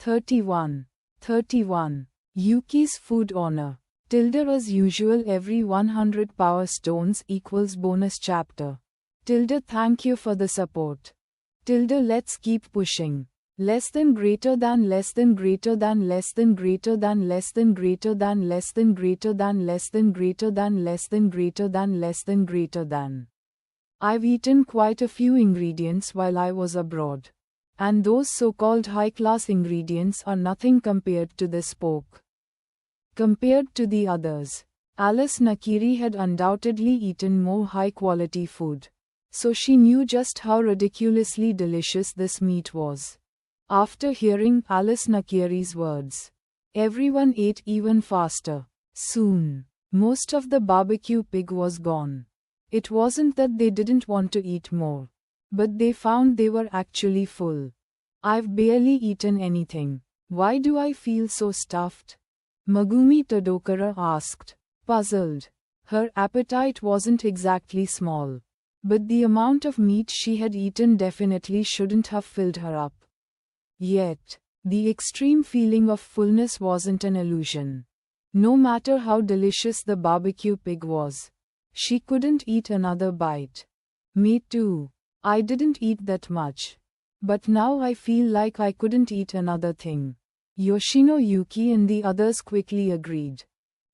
31. Yuki's food honor. Tilde as usual every 100 power stones equals bonus chapter. Tilde thank you for the support. Tilde let's keep pushing. Less than greater than less than greater than less than greater than less than greater than less than greater than less than greater than less than greater than less than greater than. I've eaten quite a few ingredients while I was abroad. And those so-called high-class ingredients are nothing compared to this pork. Compared to the others, Alice Nakiri had undoubtedly eaten more high-quality food. So she knew just how ridiculously delicious this meat was. After hearing Alice Nakiri's words, everyone ate even faster. Soon, most of the barbecue pig was gone. It wasn't that they didn't want to eat more, but they found they were actually full. I've barely eaten anything. Why do I feel so stuffed? Megumi Tadokara asked, puzzled. Her appetite wasn't exactly small, but the amount of meat she had eaten definitely shouldn't have filled her up. Yet, the extreme feeling of fullness wasn't an illusion. No matter how delicious the barbecue pig was, she couldn't eat another bite. Me too. I didn't eat that much. But now I feel like I couldn't eat another thing. Yoshino Yuki and the others quickly agreed.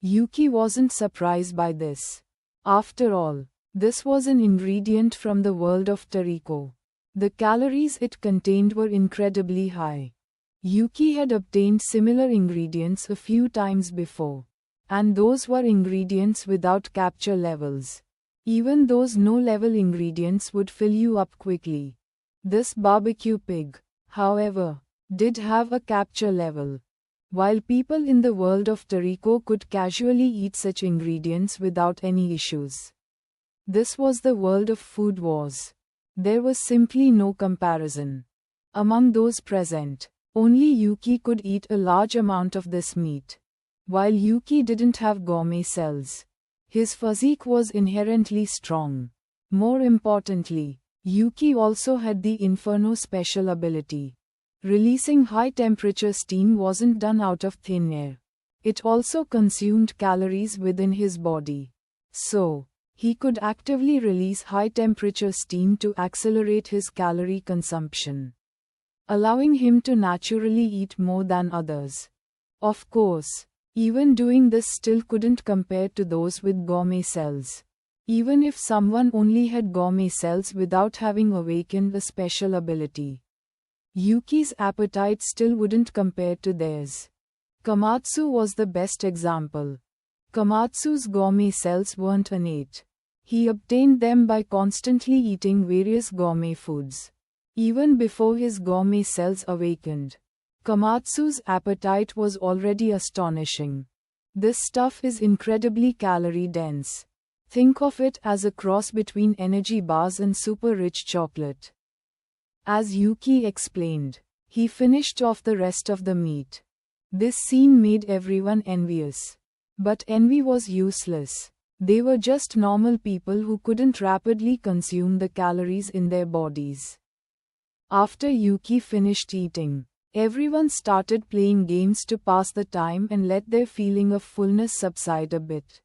Yuki wasn't surprised by this. After all, this was an ingredient from the world of Tariko. The calories it contained were incredibly high. Yuki had obtained similar ingredients a few times before. And those were ingredients without capture levels. Even those no-level ingredients would fill you up quickly. This barbecue pig, however, did have a capture level. While people in the world of Tariko could casually eat such ingredients without any issues, this was the world of food wars. There was simply no comparison. Among those present, only Yuki could eat a large amount of this meat. While Yuki didn't have gourmet cells, his physique was inherently strong. More importantly, Yuki also had the Inferno special ability. Releasing high-temperature steam wasn't done out of thin air. It also consumed calories within his body. So, he could actively release high-temperature steam to accelerate his calorie consumption, allowing him to naturally eat more than others. Of course, even doing this still couldn't compare to those with gourmet cells. Even if someone only had gourmet cells without having awakened a special ability, Yuki's appetite still wouldn't compare to theirs. Kamatsu was the best example. Kamatsu's gourmet cells weren't innate. He obtained them by constantly eating various gourmet foods. Even before his gourmet cells awakened, Kamatsu's appetite was already astonishing. This stuff is incredibly calorie-dense. Think of it as a cross between energy bars and super-rich chocolate. As Yuki explained, he finished off the rest of the meat. This scene made everyone envious. But envy was useless. They were just normal people who couldn't rapidly consume the calories in their bodies. After Yuki finished eating, everyone started playing games to pass the time and let their feeling of fullness subside a bit.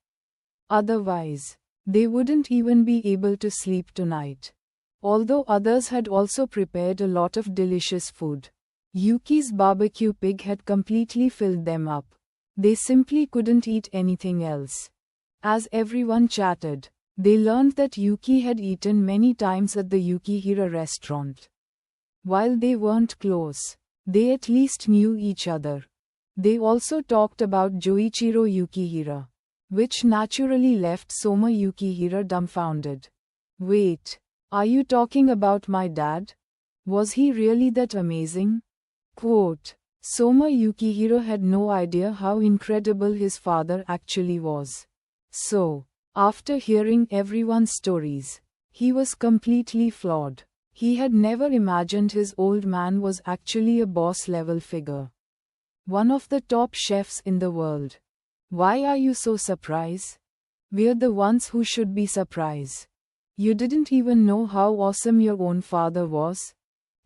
Otherwise, they wouldn't even be able to sleep tonight. Although others had also prepared a lot of delicious food, Yuki's barbecue pig had completely filled them up. They simply couldn't eat anything else. As everyone chatted, they learned that Yuki had eaten many times at the Yukihira restaurant. While they weren't close, they at least knew each other. They also talked about Joichiro Yukihira, which naturally left Soma Yukihira dumbfounded. Wait, are you talking about my dad? Was he really that amazing? Quote, Soma Yukihiro had no idea how incredible his father actually was. So, after hearing everyone's stories, he was completely floored. He had never imagined his old man was actually a boss-level figure. One of the top chefs in the world. Why are you so surprised? We're the ones who should be surprised. You didn't even know how awesome your own father was?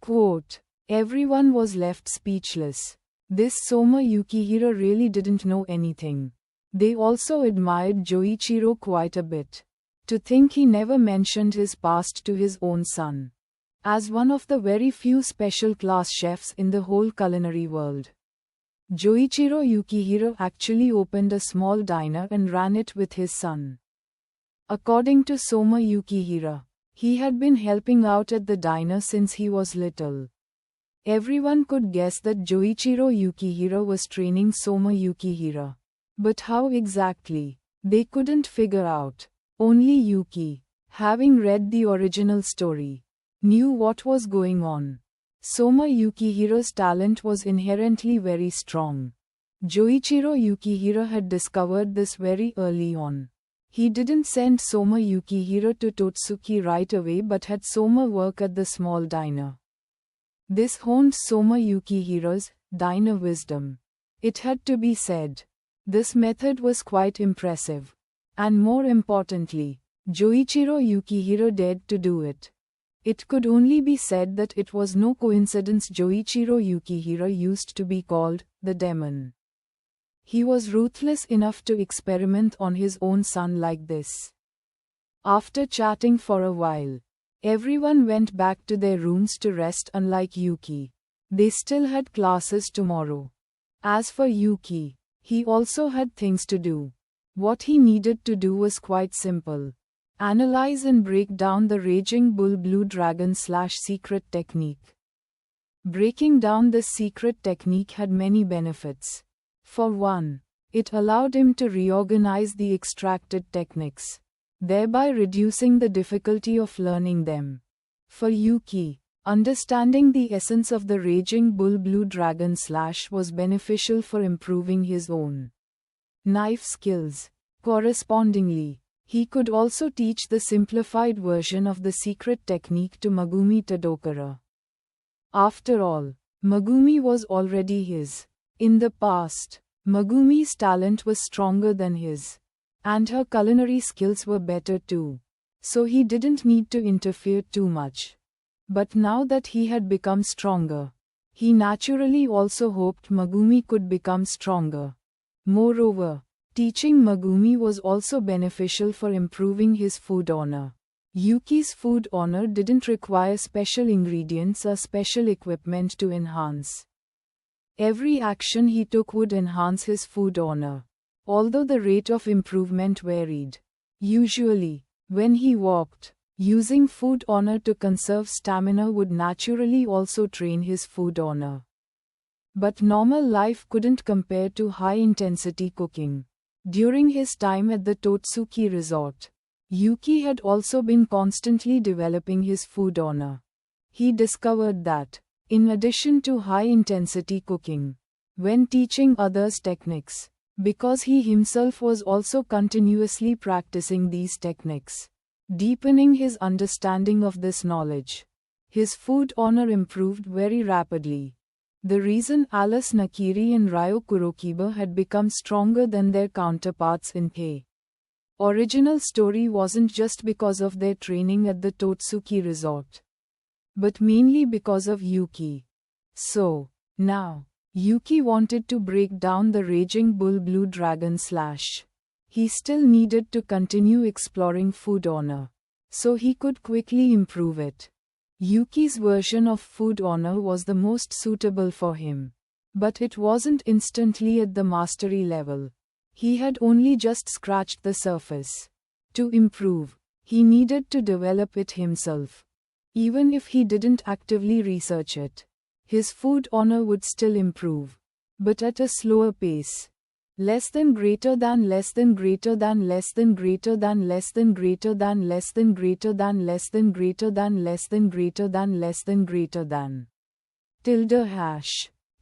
Quote, everyone was left speechless. This Soma Yukihira really didn't know anything. They also admired Joichiro quite a bit. To think he never mentioned his past to his own son. As one of the very few special class chefs in the whole culinary world. Joichiro Yukihira actually opened a small diner and ran it with his son. According to Soma Yukihira, he had been helping out at the diner since he was little. Everyone could guess that Joichiro Yukihira was training Soma Yukihira. But how exactly? They couldn't figure out. Only Yuki, having read the original story, knew what was going on. Soma Yukihira's talent was inherently very strong. Joichiro Yukihira had discovered this very early on. He didn't send Soma Yukihira to Totsuki right away but had Soma work at the small diner. This honed Soma Yukihira's diner wisdom. It had to be said. This method was quite impressive. And more importantly, Joichiro Yukihira dared to do it. It could only be said that it was no coincidence Joichiro Yukihira used to be called the demon. He was ruthless enough to experiment on his own son like this. After chatting for a while, everyone went back to their rooms to rest. Unlike Yuki, they still had classes tomorrow. As for Yuki, he also had things to do. What he needed to do was quite simple. Analyze and break down the Raging Bull Blue Dragon / secret technique. Breaking down this secret technique had many benefits. For one, it allowed him to reorganize the extracted techniques, thereby reducing the difficulty of learning them. For Yuki, understanding the essence of the Raging Bull Blue Dragon / was beneficial for improving his own knife skills. Correspondingly, he could also teach the simplified version of the secret technique to Megumi Tadokara. After all, Megumi was already his. In the past, Megumi's talent was stronger than his. And her culinary skills were better too. So he didn't need to interfere too much. But now that he had become stronger, he naturally also hoped Megumi could become stronger. Moreover, teaching Megumi was also beneficial for improving his food honor. Yuki's food honor didn't require special ingredients or special equipment to enhance. Every action he took would enhance his food honor, although the rate of improvement varied. Usually, when he walked, using food honor to conserve stamina would naturally also train his food honor. But normal life couldn't compare to high-intensity cooking. During his time at the Totsuki resort, Yuki had also been constantly developing his food honor. He discovered that, in addition to high-intensity cooking, when teaching others techniques, because he himself was also continuously practicing these techniques, deepening his understanding of this knowledge, his food honor improved very rapidly. The reason Alice Nakiri and Ryo Kurokiba had become stronger than their counterparts in the original story wasn't just because of their training at the Totsuki resort, but mainly because of Yuki. So, now, Yuki wanted to break down the Raging Bull Blue Dragon / he still needed to continue exploring food honor, so he could quickly improve it. Yuki's version of food honor was the most suitable for him. But it wasn't instantly at the mastery level. He had only just scratched the surface. To improve, he needed to develop it himself. Even if he didn't actively research it, his food honor would still improve. But at a slower pace. Less than greater than less than greater than less than greater than less than greater than less than greater than less than greater than less than greater than less than greater than. #.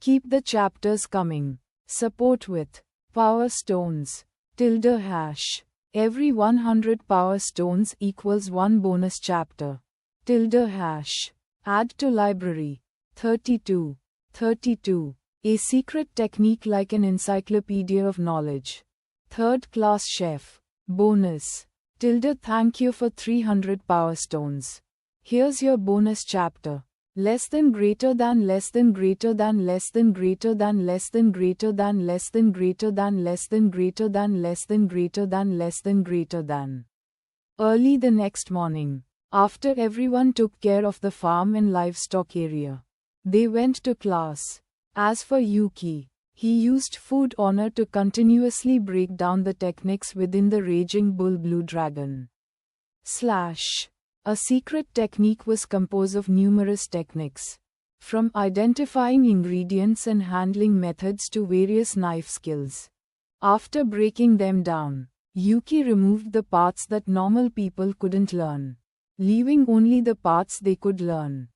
Keep the chapters coming. Support with Power Stones. #. Every 100 Power Stones equals 1 bonus chapter. #. Add to library. 32. A secret technique like an encyclopedia of knowledge. Third class chef. Bonus. Thank you for 300 Power Stones. Here's your bonus chapter. Less than greater than less than greater than less than greater than less than greater than less than greater than less than greater than less than greater than less than greater than. Early the next morning, after everyone took care of the farm and livestock area, they went to class. As for Yuki, he used food honor to continuously break down the techniques within the Raging Bull Blue Dragon. A secret technique was composed of numerous techniques, from identifying ingredients and handling methods to various knife skills. After breaking them down, Yuki removed the parts that normal people couldn't learn, leaving only the parts they could learn.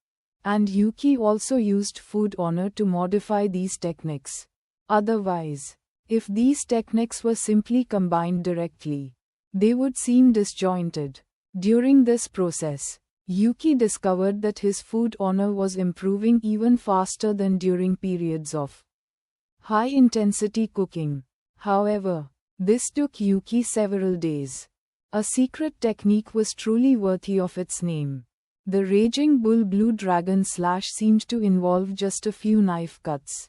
And Yuki also used food honor to modify these techniques. Otherwise, if these techniques were simply combined directly, they would seem disjointed. During this process, Yuki discovered that his food honor was improving even faster than during periods of high-intensity cooking. However, this took Yuki several days. A secret technique was truly worthy of its name. The Raging Bull Blue Dragon slash seemed to involve just a few knife cuts.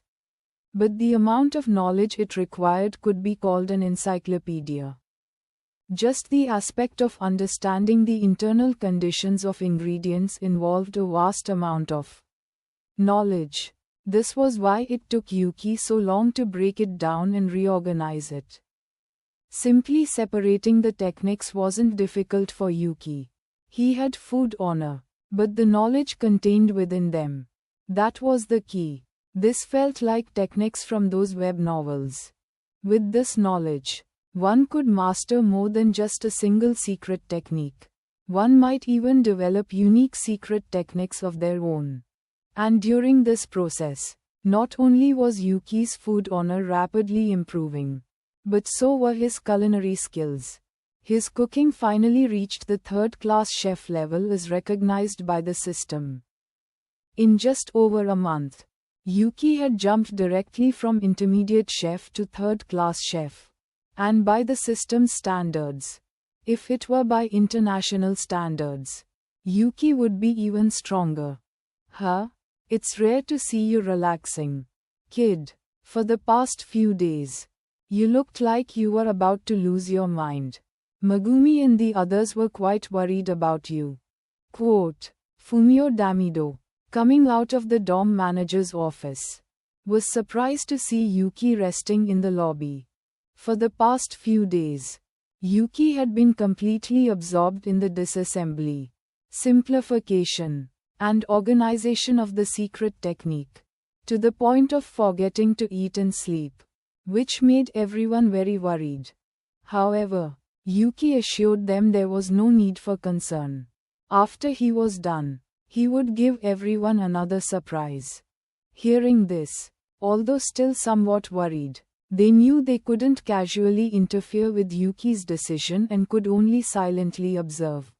But the amount of knowledge it required could be called an encyclopedia. Just the aspect of understanding the internal conditions of ingredients involved a vast amount of knowledge. This was why it took Yuki so long to break it down and reorganize it. Simply separating the techniques wasn't difficult for Yuki. He had food honor, but the knowledge contained within them. That was the key. This felt like techniques from those web novels. With this knowledge, one could master more than just a single secret technique. One might even develop unique secret techniques of their own. And during this process, not only was Yuki's food honor rapidly improving, but so were his culinary skills. His cooking finally reached the third-class chef level as recognized by the system. In just over a month, Yuki had jumped directly from intermediate chef to third-class chef. And by the system's standards, if it were by international standards, Yuki would be even stronger. It's rare to see you relaxing, kid. For the past few days, you looked like you were about to lose your mind. Megumi and the others were quite worried about you. Quote, Fumio Damido, coming out of the dorm manager's office, was surprised to see Yuki resting in the lobby. For the past few days, Yuki had been completely absorbed in the disassembly, simplification, and organization of the secret technique, to the point of forgetting to eat and sleep, which made everyone very worried. However, Yuki assured them there was no need for concern. After he was done, he would give everyone another surprise. Hearing this, although still somewhat worried, they knew they couldn't casually interfere with Yuki's decision and could only silently observe.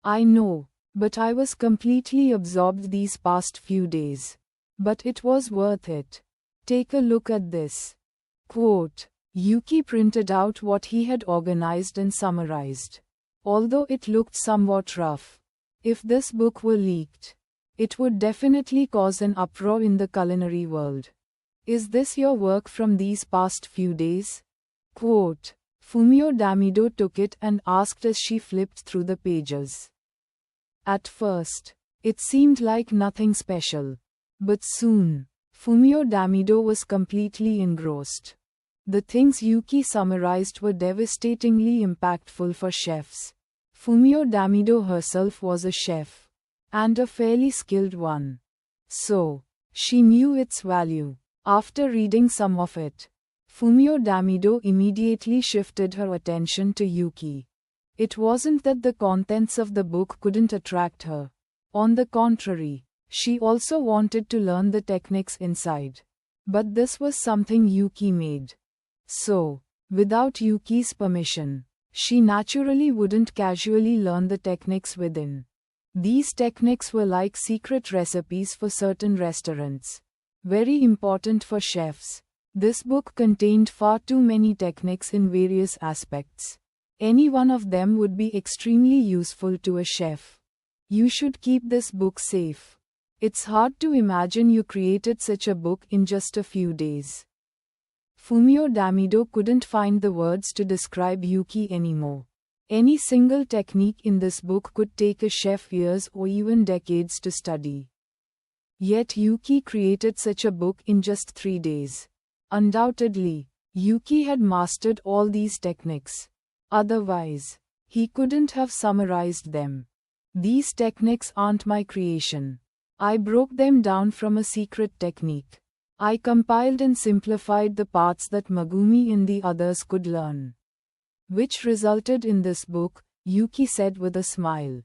I know, but I was completely absorbed these past few days. But it was worth it. Take a look at this. Quote, Yuki printed out what he had organized and summarized. Although it looked somewhat rough, if this book were leaked, it would definitely cause an uproar in the culinary world. Is this your work from these past few days? Quote, Fumio Damido took it and asked as she flipped through the pages. At first, it seemed like nothing special. But soon, Fumio Damido was completely engrossed. The things Yuki summarized were devastatingly impactful for chefs. Fumio Damido herself was a chef, and a fairly skilled one. So, she knew its value. After reading some of it, Fumio Damido immediately shifted her attention to Yuki. It wasn't that the contents of the book couldn't attract her. On the contrary, she also wanted to learn the techniques inside. But this was something Yuki made. So, without Yuki's permission, she naturally wouldn't casually learn the techniques within. These techniques were like secret recipes for certain restaurants. Very important for chefs. This book contained far too many techniques in various aspects. Any one of them would be extremely useful to a chef. You should keep this book safe. It's hard to imagine you created such a book in just a few days. Fumio Damido couldn't find the words to describe Yuki anymore. Any single technique in this book could take a chef years or even decades to study. Yet Yuki created such a book in just 3 days. Undoubtedly, Yuki had mastered all these techniques. Otherwise, he couldn't have summarized them. These techniques aren't my creation. I broke them down from a secret technique. I compiled and simplified the parts that Megumi and the others could learn. Which resulted in this book, Yuki said with a smile.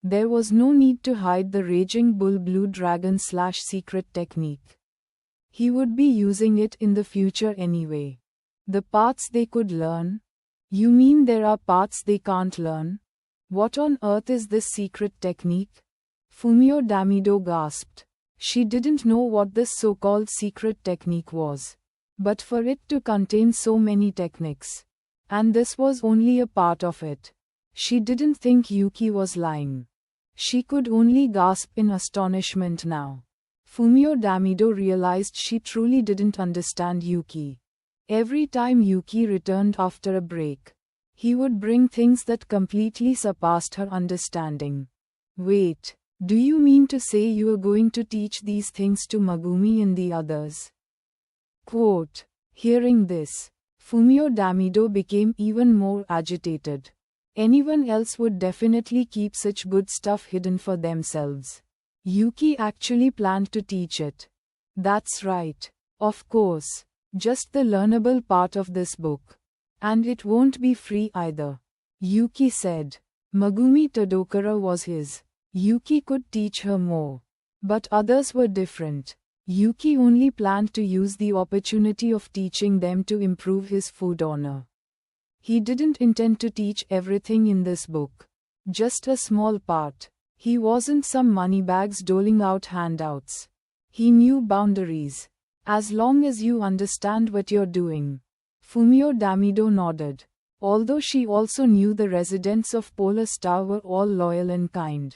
There was no need to hide the Raging Bull Blue Dragon / secret technique. He would be using it in the future anyway. The parts they could learn? You mean there are parts they can't learn? What on earth is this secret technique? Fumio Damido gasped. She didn't know what this so-called secret technique was. But for it to contain so many techniques, and this was only a part of it, she didn't think Yuki was lying. She could only gasp in astonishment now. Fumio Damido realized she truly didn't understand Yuki. Every time Yuki returned after a break, he would bring things that completely surpassed her understanding. Wait. Do you mean to say you are going to teach these things to Megumi and the others? Quote. Hearing this, Fumio Damido became even more agitated. Anyone else would definitely keep such good stuff hidden for themselves. Yuki actually planned to teach it. That's right. Of course. Just the learnable part of this book. And it won't be free either. Yuki said. Megumi Tadokura was his. Yuki could teach her more. But others were different. Yuki only planned to use the opportunity of teaching them to improve his food honor. He didn't intend to teach everything in this book. Just a small part. He wasn't some moneybags doling out handouts. He knew boundaries. As long as you understand what you're doing. Fumio Damido nodded. Although she also knew the residents of Polar Star were all loyal and kind.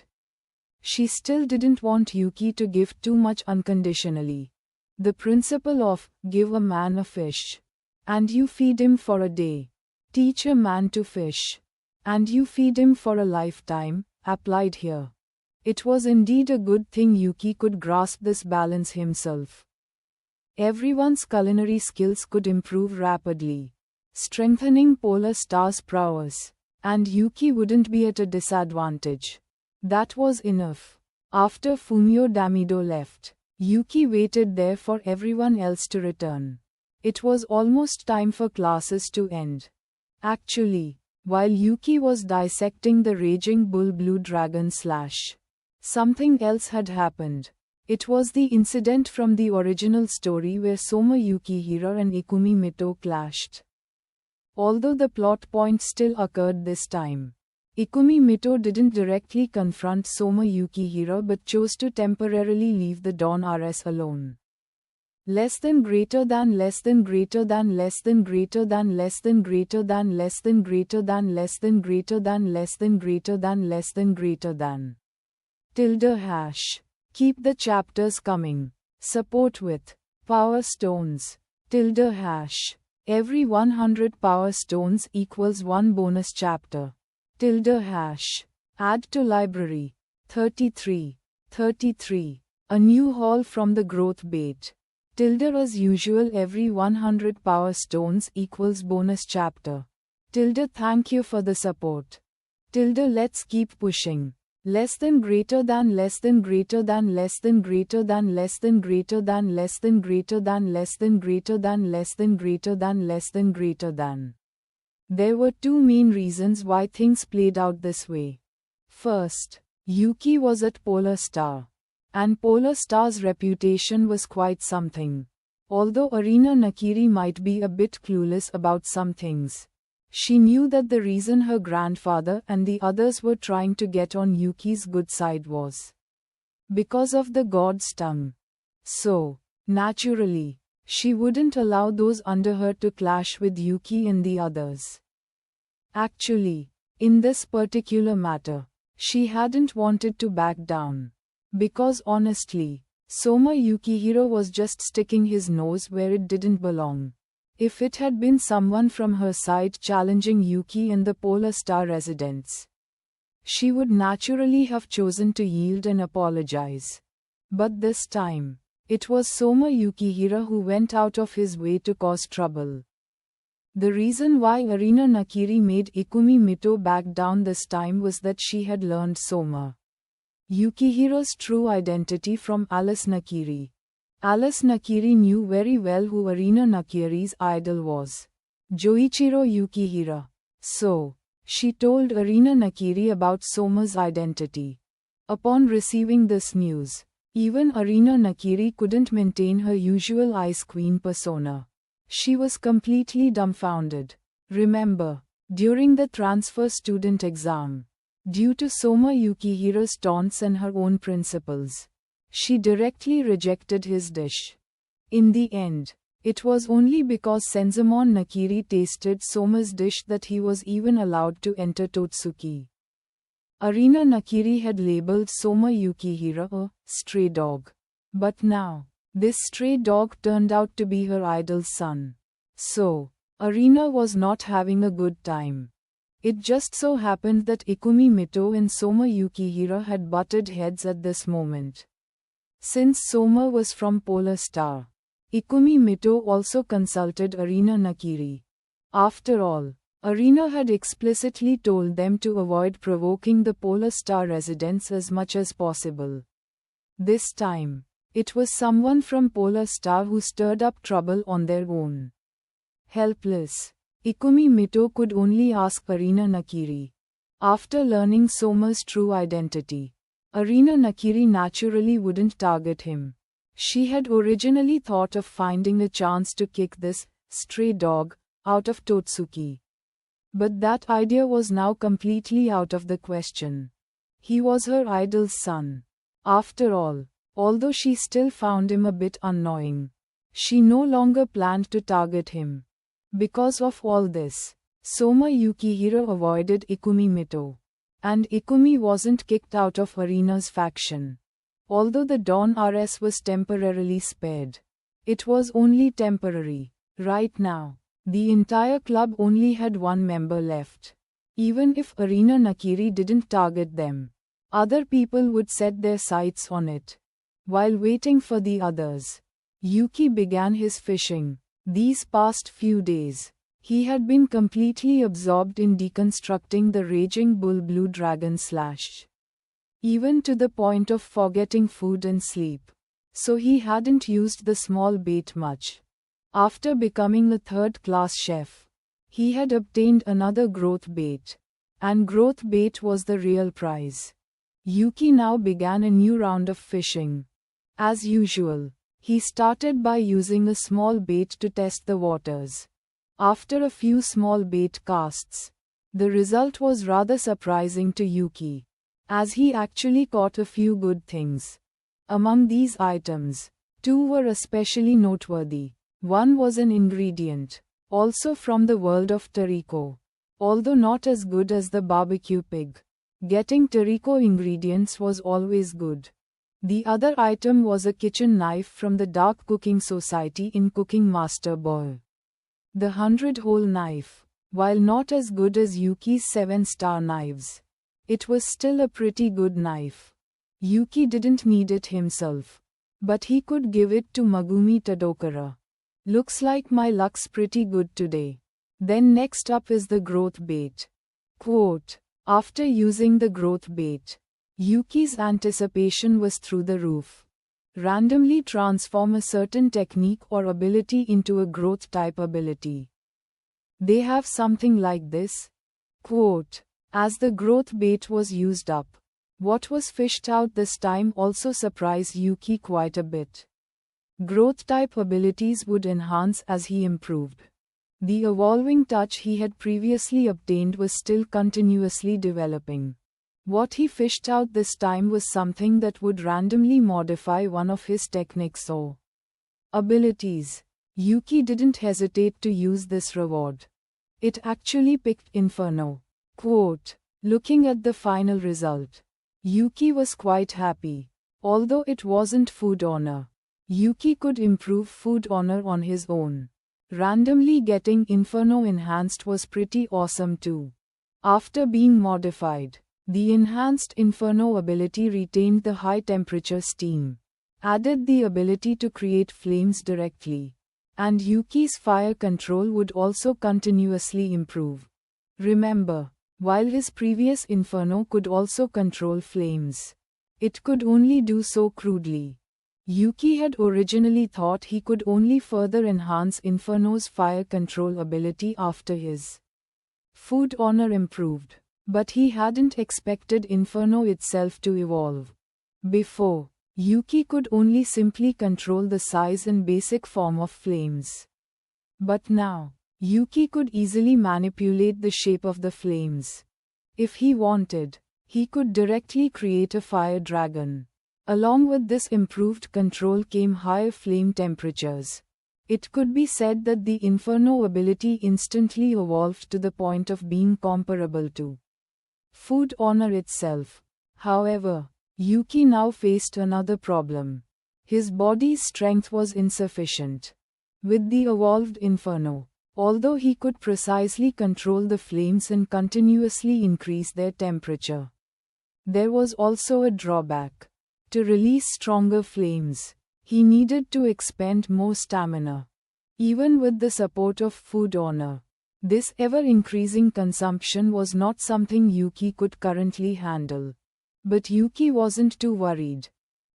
She still didn't want Yuki to give too much unconditionally. The principle of, give a man a fish, and you feed him for a day. Teach a man to fish, and you feed him for a lifetime, applied here. It was indeed a good thing Yuki could grasp this balance himself. Everyone's culinary skills could improve rapidly, strengthening Polar Star's prowess, and Yuki wouldn't be at a disadvantage. That was enough. After Fumio Damido left, Yuki waited there for everyone else to return. It was almost time for classes to end. Actually, while Yuki was dissecting the Raging Bull Blue Dragon / something else had happened. It was the incident from the original story where Soma Yukihira and Ikumi Mito clashed. Although the plot point still occurred this time. Ikumi Mito didn't directly confront Soma Yukihira but chose to temporarily leave the Dawn RS alone. Less than greater than less than greater than less than greater than less than greater than less than greater than less than greater than less than greater than less than greater than. #. Keep the chapters coming. Support with Power Stones. #. Every 100 Power Stones equals 1 bonus chapter. #. Add to library. 33. A new haul from the growth bait. # As usual every 100 Power Stones equals bonus chapter. # Thank you for the support. # Let's keep pushing. Less than greater than less than greater than less than greater than less than greater than less than greater than less than greater than less than greater than less than greater than. There were two main reasons why things played out this way. First, Yuki was at Polar Star. And Polar Star's reputation was quite something. Although Arina Nakiri might be a bit clueless about some things, she knew that the reason her grandfather and the others were trying to get on Yuki's good side was because of the god's tongue. So, naturally, she wouldn't allow those under her to clash with Yuki and the others. Actually, in this particular matter, she hadn't wanted to back down. Because honestly, Soma Yukihiro was just sticking his nose where it didn't belong. If it had been someone from her side challenging Yuki in the Polar Star residence, she would naturally have chosen to yield and apologize. But this time, it was Soma Yukihiro who went out of his way to cause trouble. The reason why Arina Nakiri made Ikumi Mito back down this time was that she had learned Soma Yukihiro's true identity from Alice Nakiri. Alice Nakiri knew very well who Arina Nakiri's idol was, Joichiro Yukihira. So, she told Arina Nakiri about Soma's identity. Upon receiving this news, even Arina Nakiri couldn't maintain her usual Ice Queen persona. She was completely dumbfounded. Remember, during the transfer student exam, due to Soma Yukihiro's taunts and her own principles, she directly rejected his dish. In the end, it was only because Senzamon Nakiri tasted Soma's dish that he was even allowed to enter Totsuki. Arina Nakiri had labeled Soma Yukihiro a stray dog. But now, this stray dog turned out to be her idol's son. So, Arina was not having a good time. It just so happened that Ikumi Mito and Soma Yukihiro had butted heads at this moment. Since Soma was from Polar Star, Ikumi Mito also consulted Arina Nakiri. After all, Arina had explicitly told them to avoid provoking the Polar Star residents as much as possible. This time, it was someone from Polar Star who stirred up trouble on their own. Helpless, Ikumi Mito could only ask Arina Nakiri. After learning Soma's true identity, Arina Nakiri naturally wouldn't target him. She had originally thought of finding a chance to kick this stray dog out of Totsuki. But that idea was now completely out of the question. He was her idol's son. After all, although she still found him a bit annoying, she no longer planned to target him. Because of all this, Soma Yukihiro avoided Ikumi Mito. And Ikumi wasn't kicked out of Arina's faction. Although the Dawn RS was temporarily spared, it was only temporary. Right now, the entire club only had one member left. Even if Arina Nakiri didn't target them, other people would set their sights on it. While waiting for the others, Yuki began his fishing. These past few days, he had been completely absorbed in deconstructing the Raging Bull Blue Dragon / even to the point of forgetting food and sleep. So he hadn't used the small bait much. After becoming a third-class chef, he had obtained another growth bait. And growth bait was the real prize. Yuki now began a new round of fishing. As usual, he started by using a small bait to test the waters. After a few small bait casts, the result was rather surprising to Yuki, as he actually caught a few good things. Among these items, two were especially noteworthy. One was an ingredient, also from the world of Tariko. Although not as good as the barbecue pig, getting Tariko ingredients was always good. The other item was a kitchen knife from the Dark Cooking Society in Cooking Master Boy. The 100-hole knife, while not as good as Yuki's 7-star knives, it was still a pretty good knife. Yuki didn't need it himself, but he could give it to Megumi Tadokara. Looks like my luck's pretty good today. Then next up is the growth bait. Quote, after using the growth bait, Yuki's anticipation was through the roof. Randomly transform a certain technique or ability into a growth type ability. They have something like this. Quote, as the growth bait was used up, what was fished out this time also surprised Yuki quite a bit. Growth type abilities would enhance as he improved. The evolving touch he had previously obtained was still continuously developing. What he fished out this time was something that would randomly modify one of his techniques or abilities. Yuki didn't hesitate to use this reward. It actually picked Inferno. Quote, looking at the final result, Yuki was quite happy. Although it wasn't food honor, Yuki could improve food honor on his own. Randomly getting Inferno enhanced was pretty awesome too. After being modified, the enhanced Inferno ability retained the high temperature steam, added the ability to create flames directly, and Yuki's fire control would also continuously improve. Remember, while his previous Inferno could also control flames, it could only do so crudely. Yuki had originally thought he could only further enhance Inferno's fire control ability after his food honor improved, but he hadn't expected Inferno itself to evolve. Before, Yuki could only simply control the size and basic form of flames. But now, Yuki could easily manipulate the shape of the flames. If he wanted, he could directly create a fire dragon. Along with this improved control came higher flame temperatures. It could be said that the Inferno ability instantly evolved to the point of being comparable to food honor itself. However, Yuki now faced another problem. His body's strength was insufficient. With the evolved Inferno, although he could precisely control the flames and continuously increase their temperature, there was also a drawback. To release stronger flames, he needed to expend more stamina. Even with the support of food honor, this ever-increasing consumption was not something Yuki could currently handle. But Yuki wasn't too worried.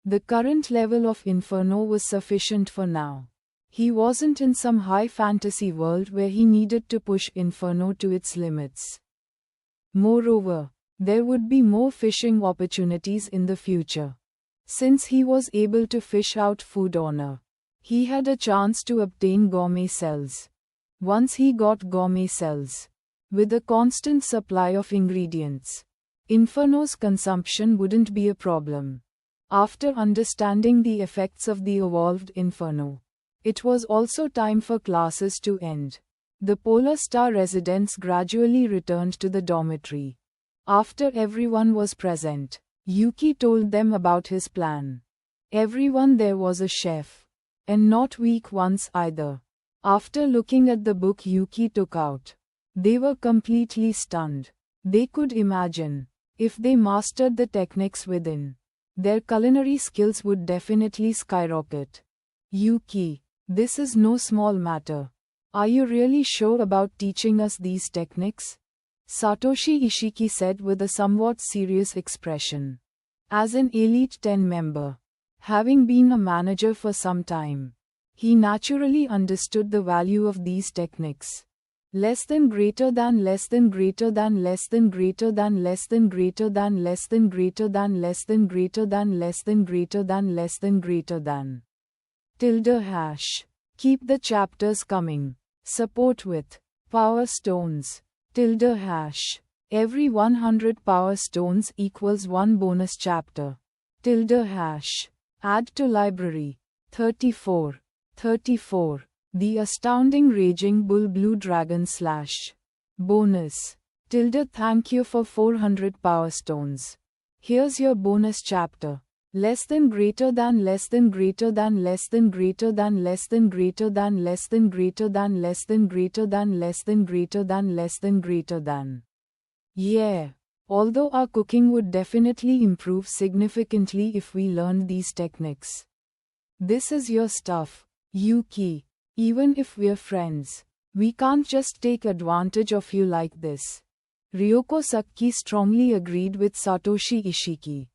The current level of Inferno was sufficient for now. He wasn't in some high fantasy world where he needed to push Inferno to its limits. Moreover, there would be more fishing opportunities in the future. Since he was able to fish out food honor, he had a chance to obtain gourmet cells. Once he got gourmet cells, with a constant supply of ingredients, Inferno's consumption wouldn't be a problem. After understanding the effects of the evolved Inferno, it was also time for classes to end. The Polar Star residents gradually returned to the dormitory. After everyone was present, Yuki told them about his plan. Everyone there was a chef. And not weak ones either. After looking at the book Yuki took out, they were completely stunned. They could imagine, if they mastered the techniques within, their culinary skills would definitely skyrocket. Yuki, this is no small matter. Are you really sure about teaching us these techniques? Satoshi Ishiki said with a somewhat serious expression. As an Elite 10 member, having been a manager for some time, he naturally understood the value of these techniques. Less than greater than less than greater than less than greater than less than greater than less than greater than less than greater than less than greater than less than greater than tilde hash. Keep the chapters coming. Support with power stones. Tilde hash. Every 100 power stones equals 1 bonus chapter. Tilde hash. Add to library. 34. 34. The Astounding Raging Bull Blue Dragon / bonus. Tilde thank you for 400 power stones. Here's your bonus chapter. Less than greater than less than greater than less than greater than less than greater than less than greater than less than greater than less than greater than less than greater than. Yeah. Although our cooking would definitely improve significantly if we learned these techniques. This is your stuff, Yuki. Even if we're friends, we can't just take advantage of you like this. Ryoko Saki strongly agreed with Satoshi Ishiki.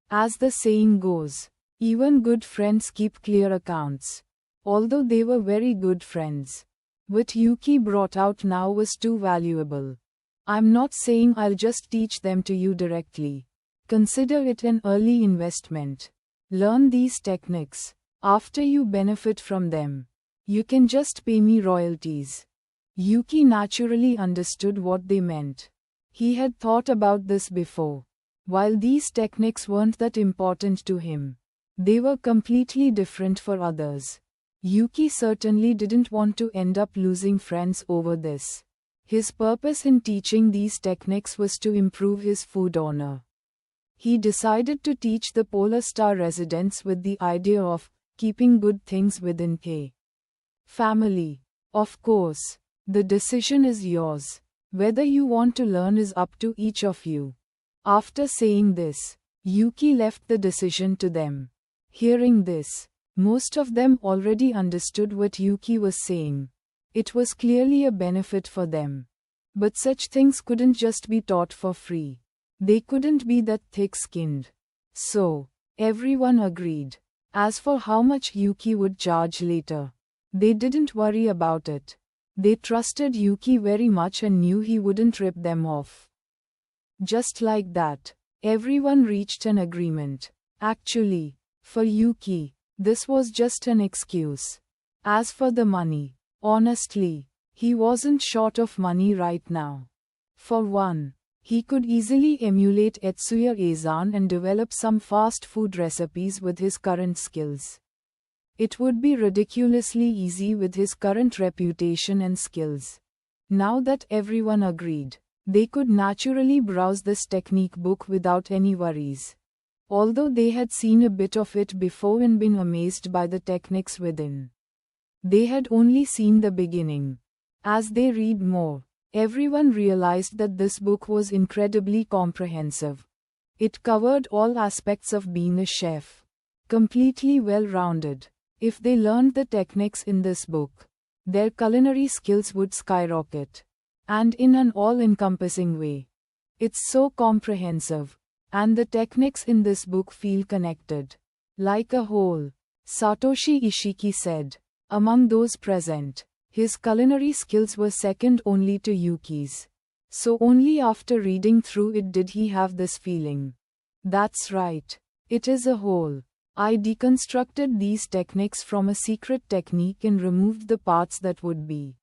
As the saying goes, even good friends keep clear accounts. Although they were very good friends, what Yuki brought out now was too valuable. I'm not saying I'll just teach them to you directly. Consider it an early investment. Learn these techniques. After you benefit from them, you can just pay me royalties. Yuki naturally understood what they meant. He had thought about this before. While these techniques weren't that important to him, they were completely different for others. Yuki certainly didn't want to end up losing friends over this. His purpose in teaching these techniques was to improve his food honor. He decided to teach the Polar Star residents with the idea of keeping good things within a family. Of course, the decision is yours. Whether you want to learn is up to each of you. After saying this, Yuki left the decision to them. Hearing this, most of them already understood what Yuki was saying. It was clearly a benefit for them. But such things couldn't just be taught for free. They couldn't be that thick-skinned. So, everyone agreed. As for how much Yuki would charge later, they didn't worry about it. They trusted Yuki very much and knew he wouldn't rip them off. Just like that, everyone reached an agreement. Actually, for Yuki, this was just an excuse. As for the money, honestly, he wasn't short of money right now. For one, he could easily emulate Etsuya Eizan and develop some fast food recipes with his current skills. It would be ridiculously easy with his current reputation and skills. Now that everyone agreed, they could naturally browse this technique book without any worries. Although they had seen a bit of it before and been amazed by the techniques within, they had only seen the beginning. As they read more, everyone realized that this book was incredibly comprehensive. It covered all aspects of being a chef, completely well-rounded. If they learned the techniques in this book, their culinary skills would skyrocket. And in an all-encompassing way. It's so comprehensive, and the techniques in this book feel connected, like a whole. Satoshi Ishiki said. Among those present, his culinary skills were second only to Yuki's. So only after reading through it did he have this feeling. That's right. It is a whole. I deconstructed these techniques from a secret technique and removed the parts that would be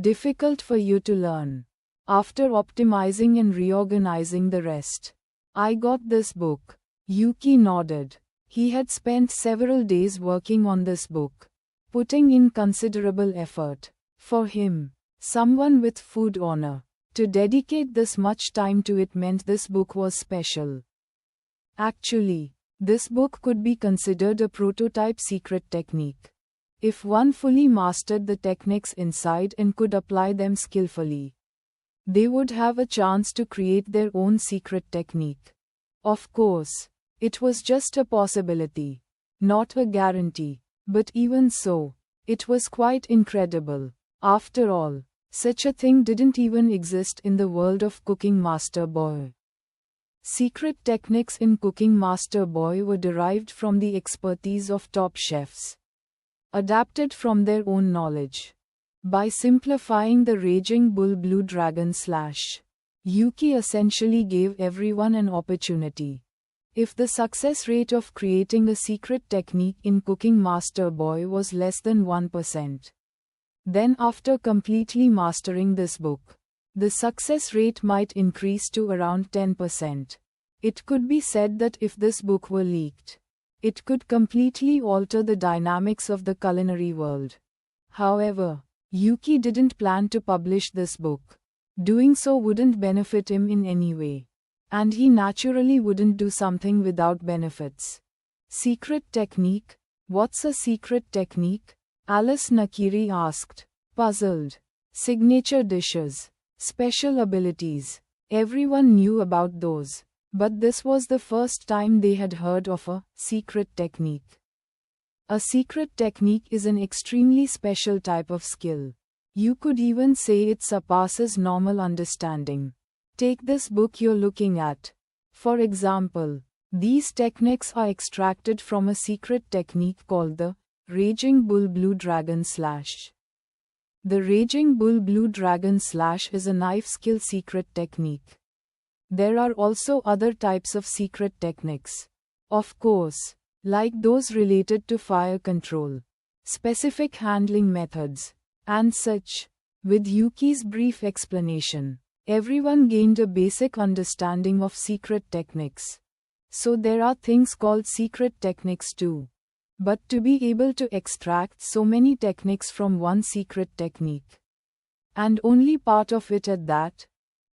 difficult for you to learn. After optimizing and reorganizing the rest, I got this book. Yuki nodded. He had spent several days working on this book, putting in considerable effort. For him, someone with food honor, to dedicate this much time to it meant this book was special. Actually, this book could be considered a prototype secret technique. If one fully mastered the techniques inside and could apply them skillfully, they would have a chance to create their own secret technique. Of course, it was just a possibility, not a guarantee, but even so, it was quite incredible. After all, such a thing didn't even exist in the world of Cooking Master Boy. Secret techniques in Cooking Master Boy were derived from the expertise of top chefs, adapted from their own knowledge. By simplifying the Raging Bull Blue Dragon / Yuki essentially gave everyone an opportunity. If the success rate of creating a secret technique in Cooking Master Boy was less than 1%, then after completely mastering this book, the success rate might increase to around 10%. It could be said that if this book were leaked, it could completely alter the dynamics of the culinary world. However, Yuki didn't plan to publish this book. Doing so wouldn't benefit him in any way. And he naturally wouldn't do something without benefits. Secret technique? What's a secret technique? Alice Nakiri asked, puzzled. Signature dishes. Special abilities. Everyone knew about those. But this was the first time they had heard of a secret technique. A secret technique is an extremely special type of skill. You could even say it surpasses normal understanding. Take this book you're looking at. For example, these techniques are extracted from a secret technique called the Raging Bull Blue Dragon / The Raging Bull Blue Dragon / is a knife skill secret technique. There are also other types of secret techniques. Of course, like those related to fire control, specific handling methods, and such. With Yuki's brief explanation, everyone gained a basic understanding of secret techniques. So there are things called secret techniques too. But to be able to extract so many techniques from one secret technique, and only part of it at that,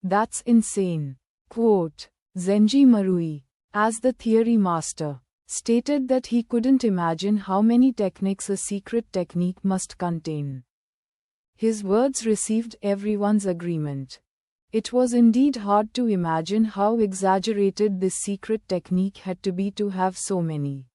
that's insane. Quote, Zenji Marui, as the theory master, stated that he couldn't imagine how many techniques a secret technique must contain. His words received everyone's agreement. It was indeed hard to imagine how exaggerated this secret technique had to be to have so many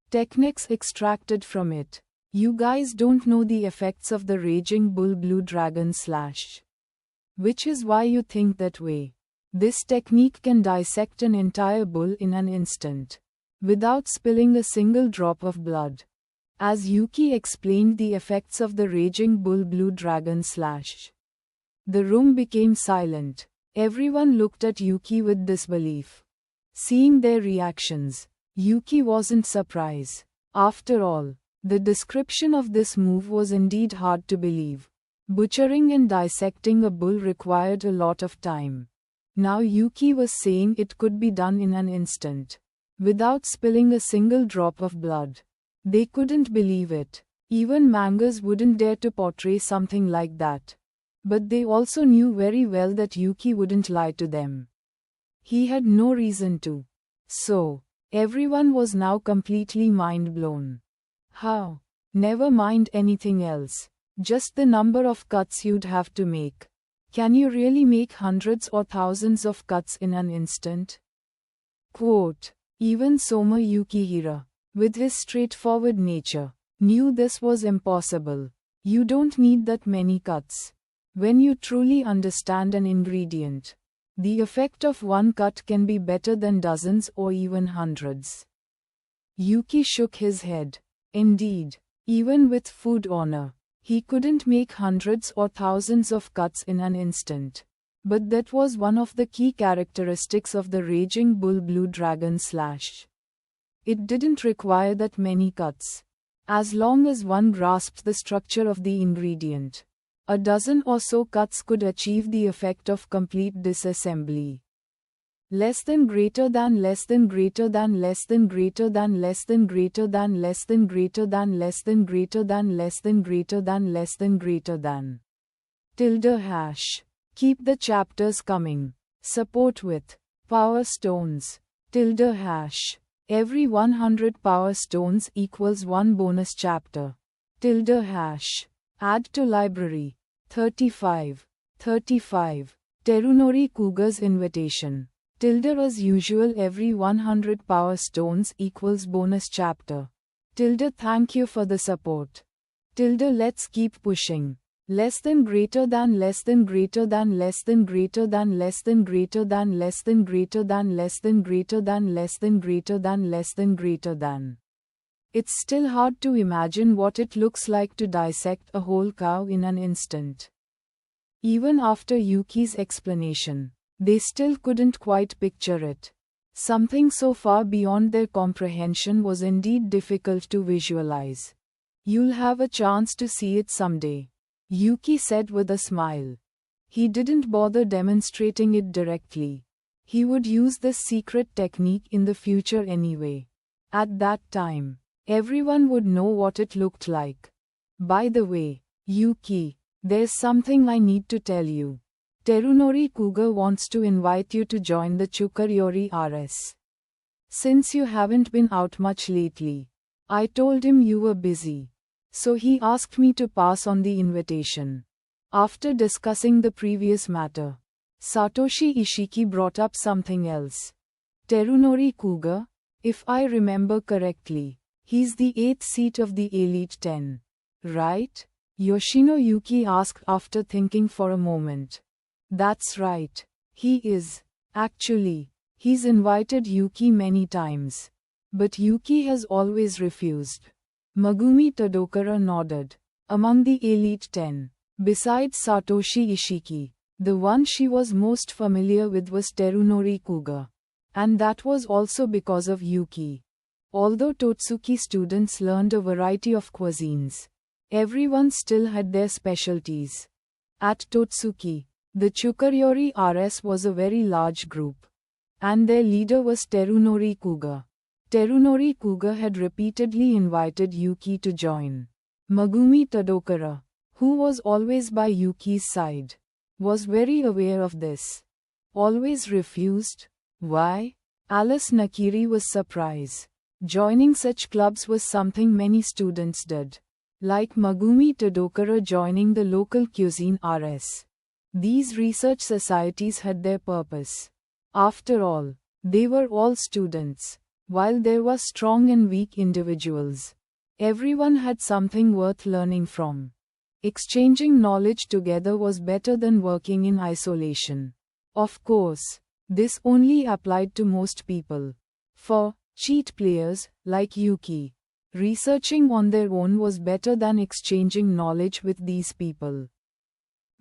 techniques extracted from it. You guys don't know the effects of the raging bull blue dragon / which is why you think that way. This technique can dissect an entire bull in an instant, without spilling a single drop of blood. As Yuki explained the effects of the raging bull blue dragon / the room became silent. Everyone looked at Yuki with disbelief. Seeing their reactions, Yuki wasn't surprised. After all, the description of this move was indeed hard to believe. Butchering and dissecting a bull required a lot of time. Now Yuki was saying it could be done in an instant, without spilling a single drop of blood. They couldn't believe it. Even mangas wouldn't dare to portray something like that. But they also knew very well that Yuki wouldn't lie to them. He had no reason to. So, everyone was now completely mind-blown. How? Never mind anything else. Just the number of cuts you'd have to make. Can you really make hundreds or thousands of cuts in an instant? Quote. Even Soma Yukihira, with his straightforward nature, knew this was impossible. You don't need that many cuts. When you truly understand an ingredient, the effect of one cut can be better than dozens or even hundreds. Yuki shook his head. Indeed, even with food honor, he couldn't make hundreds or thousands of cuts in an instant. But that was one of the key characteristics of the raging bull blue dragon / it didn't require that many cuts. As long as one grasped the structure of the ingredient, a dozen or so cuts could achieve the effect of complete disassembly. Less than greater than less than greater than less than greater than less than greater than less than greater than less than greater than less than greater than less than greater than #. Keep the chapters coming. Support with Power Stones. #. Every 100 Power Stones equals 1 bonus chapter. #. Add to library. 35. Terunori Cougar's invitation. As usual, every 100 Power Stones equals bonus chapter. Thank you for the support. Let's keep pushing. Less than greater than less than greater than less than greater than less than greater than less than greater than less than greater than less than greater than less than greater than. It's still hard to imagine what it looks like to dissect a whole cow in an instant. Even after Yuki's explanation, they still couldn't quite picture it. Something so far beyond their comprehension was indeed difficult to visualize. You'll have a chance to see it someday, Yuki said with a smile. He didn't bother demonstrating it directly. He would use this secret technique in the future anyway. At that time, everyone would know what it looked like. By the way, Yuki, there's something I need to tell you. Terunori Cougar wants to invite you to join the Chukaryori RS. Since you haven't been out much lately, I told him you were busy. So he asked me to pass on the invitation. After discussing the previous matter, Satoshi Ishiki brought up something else. Terunori Cougar, if I remember correctly, he's the 8th seat of the Elite 10, right? Yoshino Yuki asked after thinking for a moment. That's right. He is. Actually, he's invited Yuki many times. But Yuki has always refused. Megumi Tadokara nodded. Among the Elite 10, besides Satoshi Ishiki, the one she was most familiar with was Terunori Cougar. And that was also because of Yuki. Although Totsuki students learned a variety of cuisines, everyone still had their specialties. At Totsuki, the Chukaryori RS was a very large group. And their leader was Terunori Cougar. Terunori Cougar had repeatedly invited Yuki to join. Megumi Tadokara, who was always by Yuki's side, was very aware of this. Always refused? Why? Alice Nakiri was surprised. Joining such clubs was something many students did. Like Megumi Tadokara joining the local cuisine RS. These research societies had their purpose. After all, they were all students. While there were strong and weak individuals, everyone had something worth learning from. Exchanging knowledge together was better than working in isolation. Of course, this only applied to most people. For cheat players, like Yuki, researching on their own was better than exchanging knowledge with these people.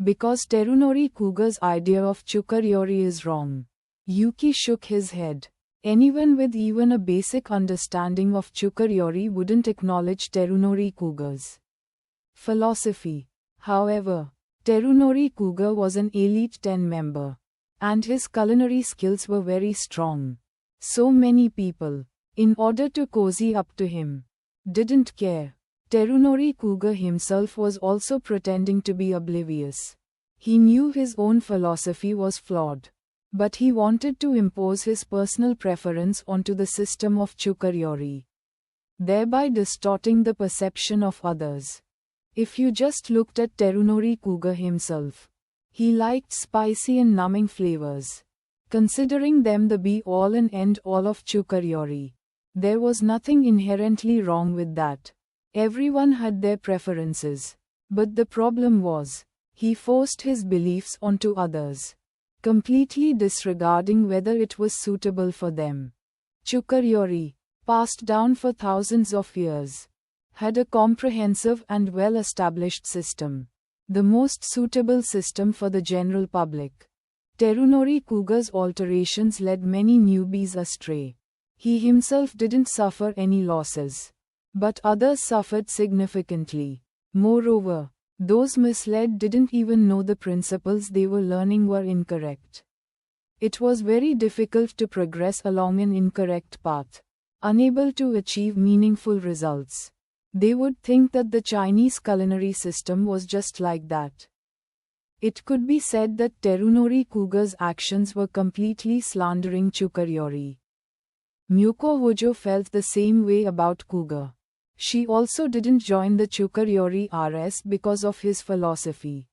Because Terunori Kuga's idea of Chukaryori is wrong. Yuki shook his head. Anyone with even a basic understanding of Chukaryori wouldn't acknowledge Terunori Kuga's philosophy. However, Terunori Kuga was an elite 10 member, and his culinary skills were very strong. So many people, in order to cozy up to him, didn't care. Terunori Kuga himself was also pretending to be oblivious. He knew his own philosophy was flawed, but he wanted to impose his personal preference onto the system of Chukaryori, thereby distorting the perception of others. If you just looked at Terunori Kuga himself, he liked spicy and numbing flavors, considering them the be-all and end-all of Chukaryori. There was nothing inherently wrong with that. Everyone had their preferences. But the problem was, he forced his beliefs onto others, completely disregarding whether it was suitable for them. Chukaryori, passed down for thousands of years, had a comprehensive and well-established system, the most suitable system for the general public. Terunori Kuga's alterations led many newbies astray. He himself didn't suffer any losses, but others suffered significantly. Moreover, those misled didn't even know the principles they were learning were incorrect. It was very difficult to progress along an incorrect path, unable to achieve meaningful results. They would think that the Chinese culinary system was just like that. It could be said that Terunori Kuga's actions were completely slandering Chukaryori. Myuko Hojo felt the same way about Kuga. She also didn't join the Chukaryori RS because of his philosophy.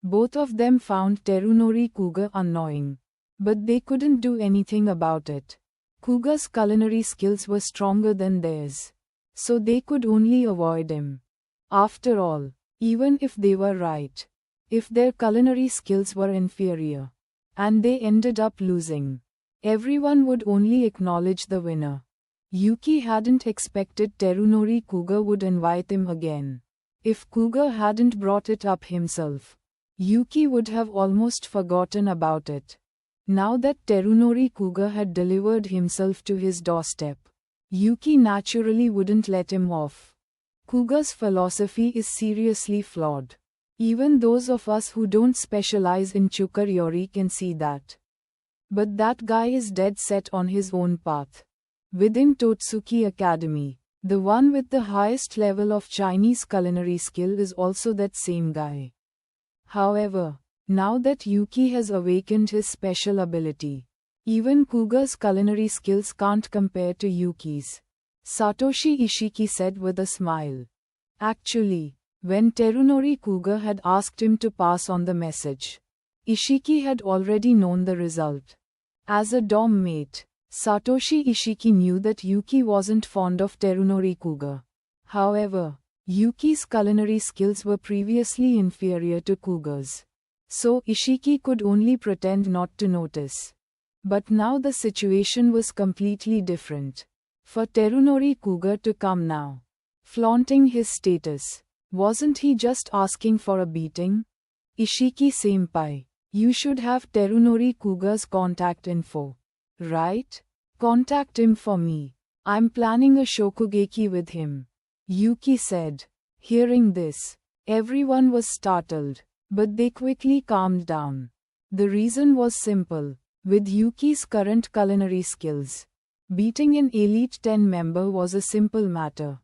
Both of them found Terunori Kuga annoying, but they couldn't do anything about it. Kuga's culinary skills were stronger than theirs, so they could only avoid him. After all, even if they were right, if their culinary skills were inferior, and they ended up losing, everyone would only acknowledge the winner. Yuki hadn't expected Terunori Kuga would invite him again. If Kuga hadn't brought it up himself, Yuki would have almost forgotten about it. Now that Terunori Kuga had delivered himself to his doorstep, Yuki naturally wouldn't let him off. Kuga's philosophy is seriously flawed. Even those of us who don't specialize in Chukaryori can see that. But that guy is dead set on his own path. Within Totsuki Academy, the one with the highest level of Chinese culinary skill is also that same guy. However, now that Yuki has awakened his special ability, even Kuga's culinary skills can't compare to Yuki's, Satoshi Ishiki said with a smile. Actually, when Terunori Kuga had asked him to pass on the message, Ishiki had already known the result. As a dorm mate, Satoshi Ishiki knew that Yuki wasn't fond of Terunori Kuga. However, Yuki's culinary skills were previously inferior to Kuga's, so Ishiki could only pretend not to notice. But now the situation was completely different. For Terunori Kuga to come now, flaunting his status, wasn't he just asking for a beating? Ishiki-senpai, you should have Terunori Kuga's contact info, right? Contact him for me. I'm planning a shokugeki with him, Yuki said. Hearing this, everyone was startled, but they quickly calmed down. The reason was simple. With Yuki's current culinary skills, beating an Elite 10 member was a simple matter.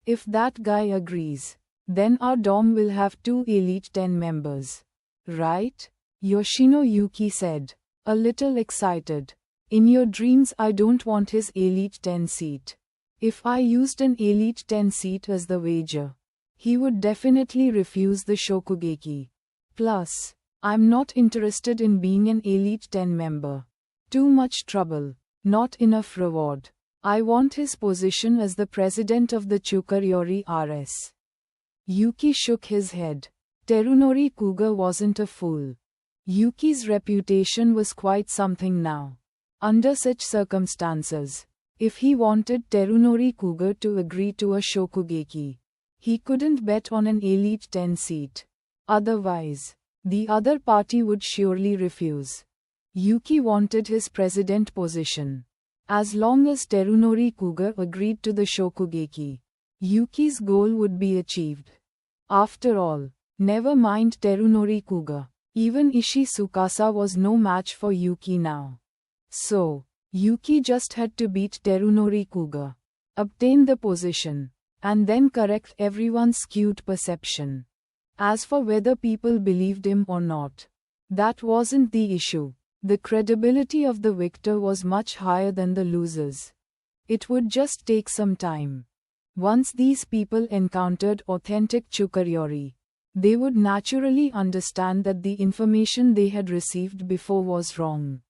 If that guy agrees, then our dorm will have 2 Elite 10 members. Right? Yoshino Yuki said, a little excited. In your dreams I don't want his Elite 10 seat. If I used an Elite 10 seat as the wager, he would definitely refuse the Shokugeki. Plus, I'm not interested in being an Elite 10 member. Too much trouble, not enough reward. I want his position as the president of the Chukaryori RS. Yuki shook his head. Terunori Kuga wasn't a fool. Yuki's reputation was quite something now. Under such circumstances, if he wanted Terunori Kuga to agree to a Shokugeki, he couldn't bet on an Elite 10 seat. Otherwise, the other party would surely refuse. Yuki wanted his president position. As long as Terunori Kuga agreed to the Shokugeki, Yuki's goal would be achieved. After all, never mind Terunori Kuga, even Ishii Tsukasa was no match for Yuki now. So, Yuki just had to beat Terunori Kuga, obtain the position, and then correct everyone's skewed perception. As for whether people believed him or not, that wasn't the issue. The credibility of the victor was much higher than the losers. It would just take some time. Once these people encountered authentic Chukaryori, they would naturally understand that the information they had received before was wrong.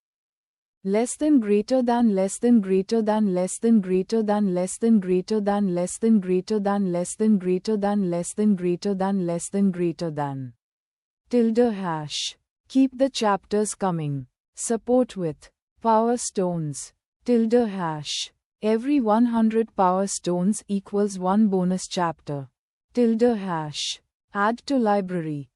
Less than greater than less than greater than less than greater than less than greater than less than greater than less than greater than less than greater than less than greater than. #. Keep the chapters coming. Support with Power Stones. #. Every 100 Power Stones equals 1 bonus chapter. #. Add to library.